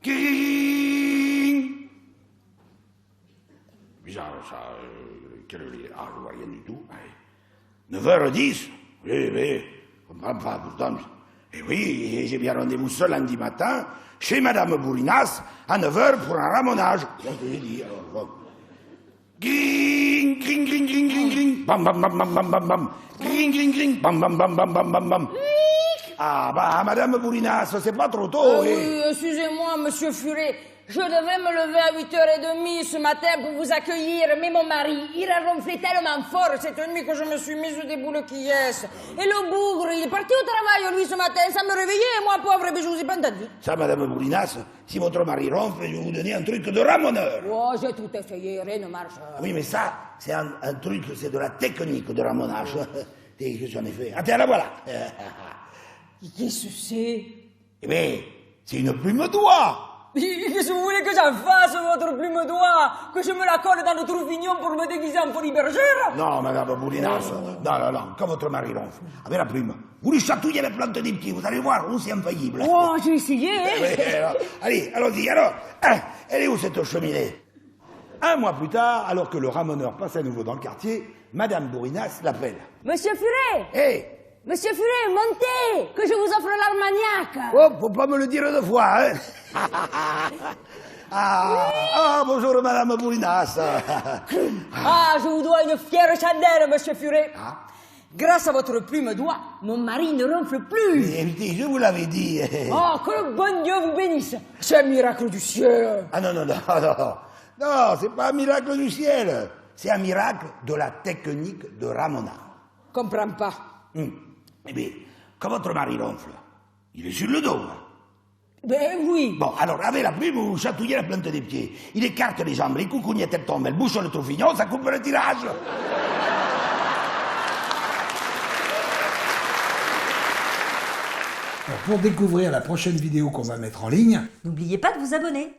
Ging. Bizarre ça. Quelle heure il est? Ah, je vois rien du tout. 9h10. Oui, je comprends pas pourtant. Et oui, j'ai bien rendez-vous ce lundi matin chez Madame Bourinas à 9h pour un ramonage. C'est ce que j'ai dit, alors. Bon. Gring, gring, gring, gring, gring, gring. Bam, bam, bam, bam, bam, bam, bam. Gring, gring, gring. Bam, bam, bam, bam, bam, bam, bam. Ah, bah, Madame Bourinas, c'est pas trop tôt, Oui, excusez-moi, Monsieur Furet. Je devais me lever à 8h30 ce matin pour vous accueillir, mais mon mari, il a ronflé tellement fort cette nuit que je me suis mise des boules qui yes. Et le bougre, il est parti au travail, lui, ce matin, ça me réveillait, et moi, pauvre, je vous ai pas entendu. Ça, Madame Bourinas, si votre mari ronfle, je vais vous donner un truc de ramoneur. Oh, j'ai tout essayé, rien ne marche. Oui, mais ça, c'est un truc, c'est de la technique de ramonage. Et que j'en ai fait. Ah, tiens, la voilà. Qu'est-ce que c'est? Eh bien, c'est une plume d'oie. Qu'est-ce que vous voulez que j'en fasse, votre plume d'oie? Que je me la colle dans le trou-fignon pour me déguiser en folie bergère? Non, Madame Bourinas, non, quand votre mari ronfle, avec la plume, vous lui chatouillez la plante des pieds, vous allez voir où c'est infaillible. Oh, j'ai essayé, hein? Oui, alors, allez, allons-y, alors, elle est où cette cheminée? Un mois plus tard, alors que le ramoneur passe à nouveau dans le quartier, Madame Bourinas l'appelle. Monsieur Furet! Hé! Monsieur Furet, montez! Que je vous offre l'armagnac! Oh, faut pas me le dire deux fois, hein. Bonjour Madame Bourinas. Je vous dois une fière chandelle, Monsieur Furet. Grâce à votre plume d'oie, mon mari ne ronfle plus. Écoutez, je vous l'avais dit. Oh, que le bon Dieu vous bénisse. C'est un miracle du ciel. Ah non, c'est pas un miracle du ciel. C'est un miracle de la technique de ramonage. Comprends pas. Eh bien, quand votre mari ronfle, il est sur le dos. Ben oui. Bon, alors, avec la plume, vous chatouillez la plante des pieds. Il écarte les jambes, les coucougnettes, elles tombent, elle bouche le trou-fignon, ça coupe le tirage. Alors, pour découvrir la prochaine vidéo qu'on va mettre en ligne, N'oubliez pas de vous abonner.